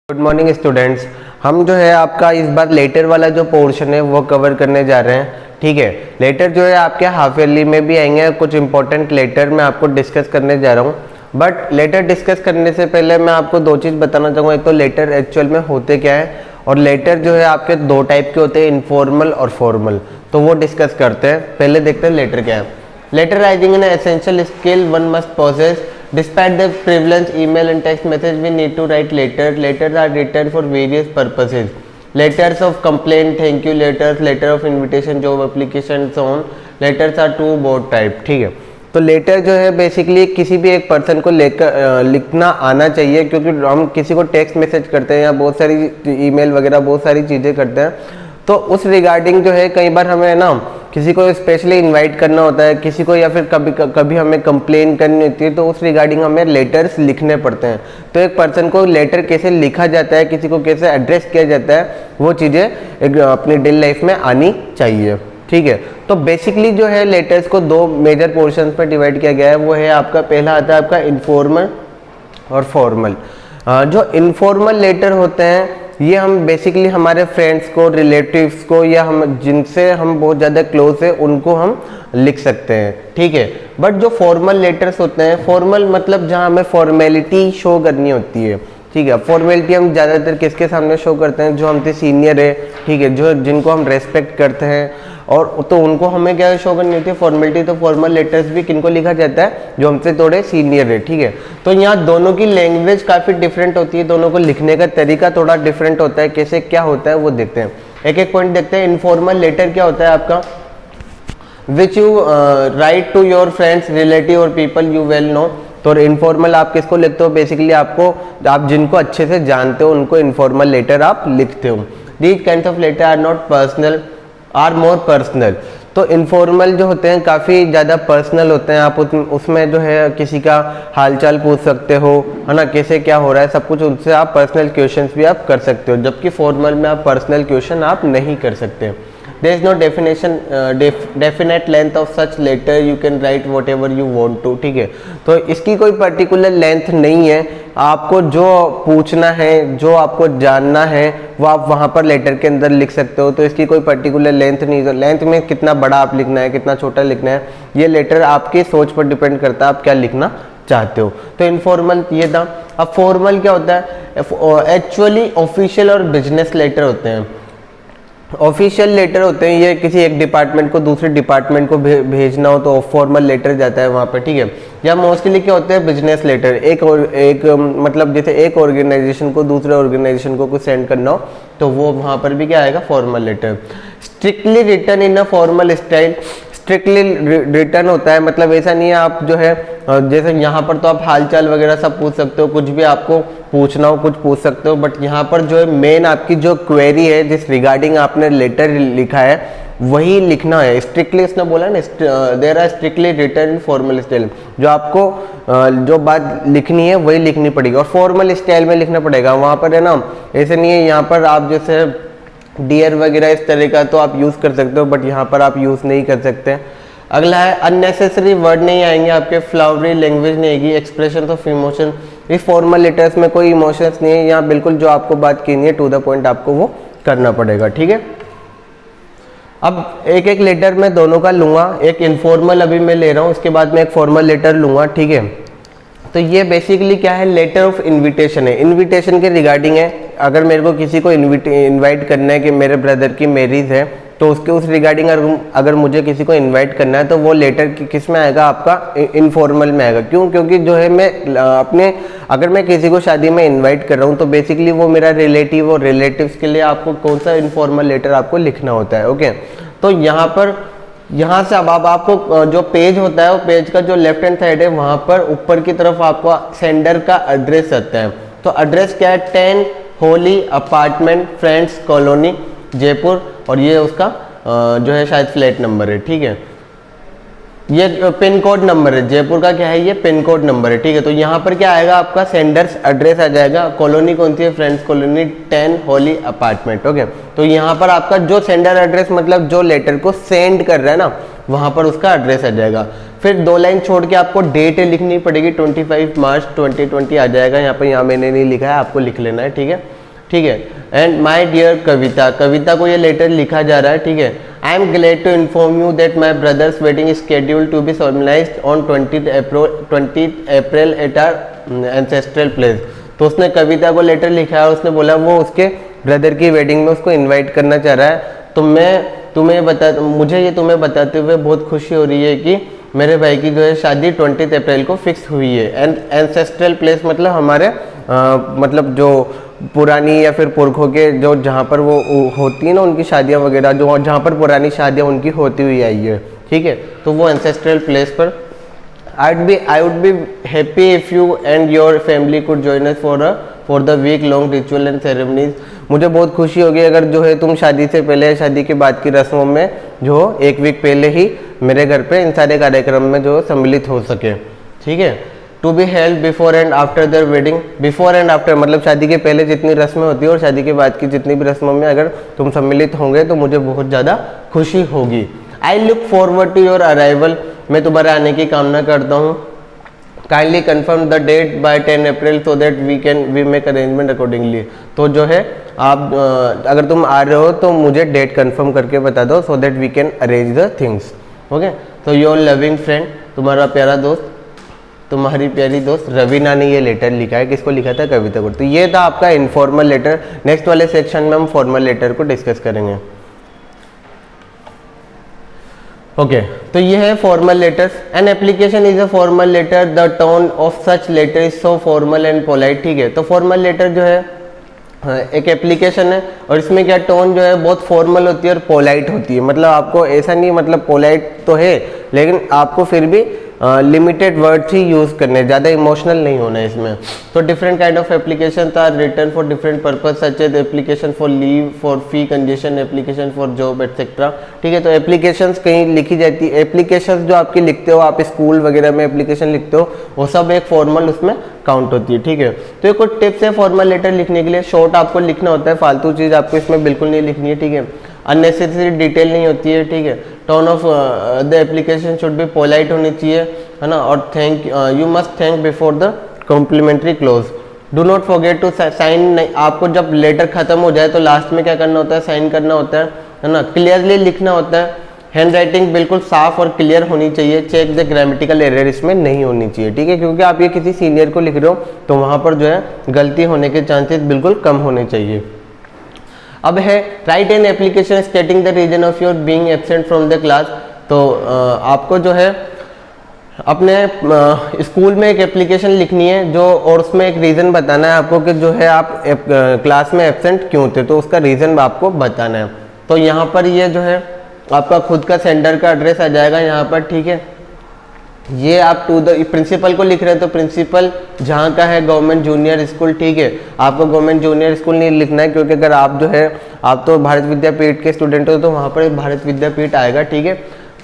Good morning students. हम जो है आपका इस बार लेटर वाला जो पोर्शन है वो कवर करने जा रहे हैं। ठीक है, लेटर जो है आपके हाफ ईयरली में भी आएंगे, कुछ इंपॉर्टेंट लेटर मैं आपको डिस्कस करने जा रहा हूँ। बट लेटर डिस्कस करने से पहले मैं आपको दो चीज़ बताना चाहूँगा। एक तो लेटर एक्चुअल में होते क्या है, और लेटर जो है आपके दो टाइप के होते हैं, इनफॉर्मल और फॉर्मल। तो वो डिस्कस करते हैं। पहले देखते हैं लेटर क्या है। Letter writing in essential skill one must possess. Despite the prevalence email and text message, we need to write letters. Letters are written for various purposes. Letters of complaint, thank you letters, letter of invitation, job application, so on. Letters are two both type. ठीक है, तो letter जो है basically किसी भी एक person को लेकर लिखना आना चाहिए, क्योंकि हम किसी को टेक्स्ट मैसेज करते हैं या बहुत सारी ईमेल वगैरह बहुत सारी चीज़ें करते हैं। तो उस रिगार्डिंग जो है कई बार हमें ना किसी को स्पेशली इनवाइट करना होता है, किसी को, या फिर कभी हमें कंप्लेन करनी होती है, तो उस रिगार्डिंग हमें लेटर्स लिखने पड़ते हैं। तो एक पर्सन को लेटर कैसे लिखा जाता है, किसी को कैसे एड्रेस किया जाता है, वो चीज़ें एक अपनी डेली लाइफ में आनी चाहिए। ठीक है, तो बेसिकली जो है लेटर्स को दो मेजर पोर्शंस में डिवाइड किया गया है। वो है आपका पहला आता है आपका इनफॉर्मल और फॉर्मल। जो इनफॉर्मल लेटर होते हैं ये हम बेसिकली हमारे फ्रेंड्स को, रिलेटिव्स को, या हम जिनसे हम बहुत ज़्यादा क्लोज है उनको हम लिख सकते हैं। ठीक है, बट जो फॉर्मल लेटर्स होते हैं, फॉर्मल मतलब जहाँ हमें फॉर्मेलिटी शो करनी होती है। ठीक है, फॉर्मेलिटी हम ज़्यादातर किसके सामने शो करते हैं, जो हमसे सीनियर है, ठीक है, जो जिनको हम रेस्पेक्ट करते हैं, और तो उनको हमें क्या शो करनी होती है, फॉर्मेलिटी। तो फॉर्मल लेटर्स भी किनको लिखा जाता है, जो हमसे थोड़े सीनियर है। ठीक है, तो यहाँ दोनों की लैंग्वेज काफ़ी डिफरेंट होती है, दोनों को लिखने का तरीका थोड़ा डिफरेंट होता है। कैसे क्या होता है वो देखते हैं, एक एक पॉइंट देखते हैं। इनफॉर्मल लेटर क्या होता है आपका, which you write to your friends, relative और पीपल यू वेल नो। तो इनफॉर्मल आप किसको लिखते हो, बेसिकली आपको, आप जिनको अच्छे से जानते हो उनको इनफॉर्मल लेटर आप लिखते हो। These kinds of letter are not personal, are more personal. तो इनफॉर्मल जो होते हैं काफ़ी ज़्यादा पर्सनल होते हैं। आप उसमें जो है किसी का हालचाल पूछ सकते हो, है ना, कैसे क्या हो रहा है सब कुछ, उनसे आप पर्सनल क्वेश्चंस भी आप कर सकते हो। जबकि फॉर्मल में आप पर्सनल क्वेश्चन आप नहीं कर सकते। There is no definite length of such letter. You can write whatever you want to. ठीक है, तो इसकी कोई पर्टिकुलर लेंथ नहीं है। आपको जो पूछना है, जो आपको जानना है, वो आप वहाँ पर लेटर के अंदर लिख सकते हो। तो इसकी कोई पर्टिकुलर लेंथ नहीं है। लेंथ में कितना बड़ा आप लिखना है, कितना छोटा लिखना है, ये लेटर आपकी सोच पर डिपेंड करता है आप क्या लिखना चाहते हो। तो इनफॉर्मल ये था। अब फॉर्मल क्या होता है, एक्चुअली ऑफिशियल और बिजनेस लेटर होते हैं। ऑफिशियल लेटर होते हैं, ये किसी एक डिपार्टमेंट को दूसरे डिपार्टमेंट को भेजना हो तो फॉर्मल लेटर जाता है वहाँ पर। ठीक है, या मोस्टली क्या होते हैं, बिजनेस लेटर। एक मतलब जैसे एक ऑर्गेनाइजेशन को दूसरे ऑर्गेनाइजेशन को कुछ सेंड करना हो तो वो वहाँ पर भी क्या आएगा, formal letter. Strictly written in a formal style. Strictly return होता है, मतलब ऐसा नहीं है आप जो है जैसे यहाँ पर तो आप हालचाल वगैरह सब पूछ सकते हो, कुछ भी आपको पूछना हो कुछ पूछ सकते हो। बट यहाँ पर जो है मेन आपकी जो क्वेरी है, जिस रिगार्डिंग आपने लेटर लिखा है वही लिखना है। स्ट्रिक्टली इसने बोला ना, there are strictly written formal style. जो आपको जो बात लिखनी है वही लिखनी पड़ेगी, और फॉर्मल स्टाइल में लिखना पड़ेगा। वहाँ पर है ना, ऐसे नहीं है यहाँ पर आप जैसे डियर वगैरह इस तरह का तो आप यूज़ कर सकते हो, बट यहाँ पर आप यूज़ नहीं कर सकते। अगला है अननेसेसरी वर्ड नहीं आएंगे आपके, फ्लावरी लैंग्वेज नहीं आएगी, एक्सप्रेशन ऑफ इमोशन। इस फॉर्मल लेटर्स में कोई इमोशंस नहीं है, यहाँ बिल्कुल जो आपको बात करनी है टू द पॉइंट आपको वो करना पड़ेगा। ठीक है, अब एक एक लेटर मैं दोनों का लूँगा। एक इनफॉर्मल अभी मैं ले रहा हूँ, उसके बाद मैं एक फॉर्मल लेटर लूँगा। ठीक है, तो ये बेसिकली क्या है, लेटर ऑफ इनविटेशन है। इनविटेशन के रिगार्डिंग है। अगर मेरे को किसी को इनवाइट करना है कि मेरे ब्रदर की मैरिज है, तो उसके उस रिगार्डिंग अगर मुझे किसी को इनवाइट करना है तो वो लेटर किस में आएगा, आपका इनफॉर्मल में आएगा। क्यों, क्योंकि जो है मैं अगर मैं किसी को शादी में इनवाइट कर रहा हूँ तो बेसिकली वो मेरा रिलेटिव, और रिलेटिव्स के लिए आपको कौन सा इनफॉर्मल लेटर आपको लिखना होता है। ओके, तो यहाँ से अब आपको जो पेज होता है, वो पेज का जो लेफ्ट हैंड साइड है वहाँ पर ऊपर की तरफ आपको सेंडर का एड्रेस आता है। तो एड्रेस क्या है, 10 Holi apartment, friends colony, Jaipur, और ये उसका जो है शायद फ्लैट नंबर है। ठीक है, ये पिन कोड नंबर है, जयपुर का क्या है, ये पिन कोड नंबर है। ठीक है, तो यहाँ पर क्या आएगा, आपका सेंडर्स एड्रेस आ जाएगा। कॉलोनी कौन सी है, friends colony, 10 Holi apartment. Okay, तो यहाँ पर आपका जो सेंडर एड्रेस, मतलब जो लेटर को सेंड कर रहा है ना, वहाँ पर उसका एड्रेस आ जाएगा। फिर 2 लाइन छोड़ के आपको डेट लिखनी पड़ेगी, 25 मार्च 2020 आ जाएगा यहाँ पर। यहाँ मैंने नहीं लिखा है, आपको लिख लेना है। ठीक है, ठीक है। एंड माई डियर कविता, कविता को ये लेटर लिखा जा रहा है, ठीक है। I am glad to inform you that my brother's wedding schedule to be solemnised on 20 April at our ancestral place. तो उसने कविता को लेटर लिखा है, उसने बोला वो उसके ब्रदर की वेडिंग में उसको इन्वाइट करना चाह रहा है। तो मुझे ये तुम्हें बताते हुए बहुत खुशी हो रही है कि मेरे भाई की जो है शादी 20 अप्रैल को फिक्स हुई है। एंड एंसेस्ट्रल प्लेस मतलब हमारे मतलब जो पुरानी या फिर पुरखों के जो जहाँ पर वो होती है ना उनकी शादियाँ वगैरह, जो जहाँ पर पुरानी शादियाँ उनकी होती हुई आई है, ठीक है। तो वो एंसेस्ट्रल प्लेस पर I would be happy if you and your family could join us for the week long ritual and ceremonies। मुझे बहुत खुशी होगी अगर जो है तुम शादी से पहले, शादी के बाद की रस्मों में जो 1 वीक पहले ही मेरे घर पे इन सारे कार्यक्रम में जो सम्मिलित हो सके, ठीक है। To be held before and after their wedding, before and after मतलब शादी के पहले जितनी रस्में होती है और शादी के बाद की जितनी भी रस्मों में अगर तुम सम्मिलित होंगे तो मुझे बहुत ज़्यादा खुशी होगी। I look forward to your arrival, मैं तुम्हारे आने की कामना करता हूँ। Kindly confirm the date by 10 April so that we make arrangement accordingly. तो जो है आप अगर तुम आ रहे हो तो मुझे डेट कंफर्म करके बता दो so that we can arrange the things. Okay, तो योर लविंग फ्रेंड, तुम्हारा प्यारा दोस्त, तुम्हारी प्यारी दोस्त रवीना ने ये लेटर लिखा है। किसको लिखा था? कविता को। तो ये था आपका इनफॉर्मल लेटर। नेक्स्ट वाले सेक्शन में हम फॉर्मल लेटर को डिस्कस करेंगे। ओके, तो ये है formal letters. An application is a formal letter, the tone of such letter is so formal and polite, ठीक है। तो फॉर्मल लेटर जो है एक एप्लीकेशन है और इसमें क्या टोन जो है बहुत फॉर्मल होती है और पोलाइट होती है। मतलब आपको ऐसा नहीं, मतलब पोलाइट तो है लेकिन आपको फिर भी लिमिटेड वर्ड्स ही यूज़ करने, ज़्यादा इमोशनल नहीं होना है इसमें। तो different kind of application are written for different purpose such as application for leave, for fee concession, application for job etcetera, ठीक है। तो एप्लीकेशंस कहीं लिखी जाती है, एप्लीकेशंस जो आपकी लिखते हो, आप स्कूल वगैरह में एप्लीकेशन लिखते हो, वो सब एक फॉर्मल उसमें काउंट होती है, ठीक है। तो ये कुछ टिप्स है फॉर्मल लेटर लिखने के लिए। शॉर्ट आपको लिखना होता है, फालतू चीज़ आपको इसमें बिल्कुल नहीं लिखनी है, ठीक है। अननेसेसरी डिटेल नहीं होती है, ठीक है। Tone of the application should be polite होनी चाहिए, है ना। और you must thank before the complimentary close. Do not forget to sign. आपको जब लेटर खत्म हो जाए तो लास्ट में क्या करना होता है? साइन करना होता है ना। क्लियरली लिखना होता है। हैंड राइटिंग बिल्कुल साफ और क्लियर होनी चाहिए। चेक द ग्रामेटिकल एरर इसमें नहीं होनी चाहिए, ठीक है, क्योंकि आप ये किसी सीनियर को लिख रहे हो तो वहाँ पर जो है गलती होने के चांसेस बिल्कुल कम होने चाहिए। अब है write an application stating the reason of your being absent from the class. तो आपको जो है अपने स्कूल में एक एप्लीकेशन लिखनी है जो, और उसमें एक रीज़न बताना है आपको कि जो है आप क्लास में एब्सेंट क्यों थे, तो उसका रीज़न आपको बताना है। तो यहाँ पर ये जो है आपका खुद का सेंटर का एड्रेस आ जाएगा यहाँ पर, ठीक है। ये आप टू द प्रिंसिपल को लिख रहे हैं तो प्रिंसिपल जहाँ का है गवर्नमेंट जूनियर स्कूल, ठीक है। आपको गवर्नमेंट जूनियर स्कूल नहीं लिखना है क्योंकि अगर आप जो है आप तो भारत विद्यापीठ के स्टूडेंट हो तो वहाँ पर भारत विद्यापीठ आएगा, ठीक है।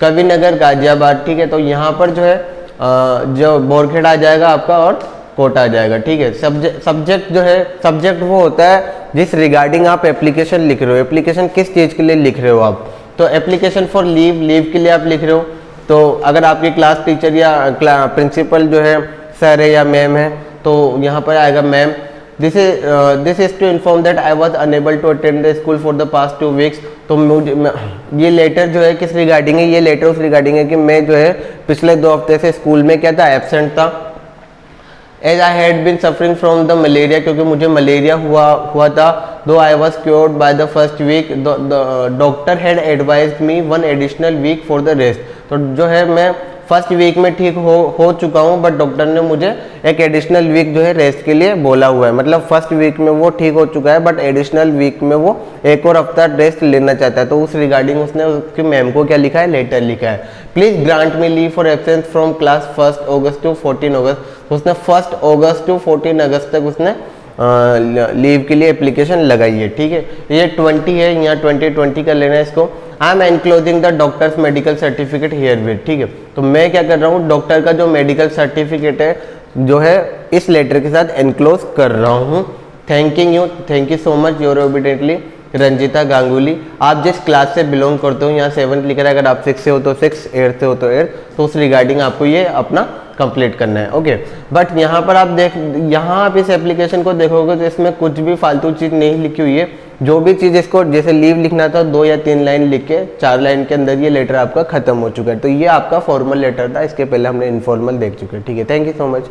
कवि नगर गाजियाबाद, ठीक है। तो यहाँ पर जो है जो बोरखेड़ा आ जाएगा आपका और कोटा आ जाएगा, ठीक है। सब्जेक्ट जो है, सब्जेक्ट वो होता है जिस रिगार्डिंग आप एप्लीकेशन लिख रहे हो। एप्लीकेशन किस चीज़ के लिए लिख रहे हो आप? तो एप्लीकेशन फॉर लीव, लीव के लिए आप लिख रहे हो। तो अगर आपके क्लास टीचर या प्रिंसिपल जो है सर है या मैम है तो यहाँ पर आएगा ma'am. This is to inform that I was unable to attend the school for the past 2 weeks. तो मुझे ये लेटर जो है किस रिगार्डिंग है? ये लेटर उस रिगार्डिंग है कि मैं जो है पिछले 2 हफ्ते से स्कूल में क्या था? एब्सेंट था। As I had been suffering from the malaria, क्योंकि मुझे मलेरिया हुआ था। Though I was cured by the first week, doctor had advised me 1 additional week for the rest. तो जो है मैं फर्स्ट वीक में ठीक हो चुका हूँ, बट डॉक्टर ने मुझे एक एडिशनल वीक जो है रेस्ट के लिए बोला हुआ है। मतलब फर्स्ट वीक में वो ठीक हो चुका है बट एडिशनल वीक में वो एक और हफ्ता रेस्ट लेना चाहता है। तो उस रिगार्डिंग उसने उसकी मैम को क्या लिखा है? लेटर लिखा है। Please grant me leave for absence from class 1 August to 14 August. उसने 1 अगस्त टू 14 अगस्त तक उसने लीव के लिए एप्लीकेशन लगाई है, ठीक है। ये 20 है, यहाँ 20 का लेना है इसको। I am enclosing the doctors medical certificate here with, ठीक है। तो मैं क्या कर रहा हूँ? डॉक्टर का जो मेडिकल सर्टिफिकेट है जो है इस लेटर के साथ एनक्लोज कर रहा हूँ। Thank you so much your obediently Ranjita Ganguly. आप जिस क्लास से बिलोंग करते हो, यहाँ 7th लिख रहा है, अगर आप 6 से हो तो 6, 8 से हो तो 8, तो उस रिगार्डिंग आपको ये अपना कंप्लीट करना है। ओके, बट यहाँ पर यहाँ आप इस एप्लीकेशन को देखोगे तो इसमें कुछ भी फालतू चीज़ नहीं लिखी हुई है। जो भी चीज़ इसको जैसे लीव लिखना था 2 या 3 लाइन लिख के 4 लाइन के अंदर ये लेटर आपका खत्म हो चुका है। तो ये आपका फॉर्मल लेटर था, इसके पहले हमने इनफॉर्मल देख चुके हैं। ठीक है, थैंक यू सो मच।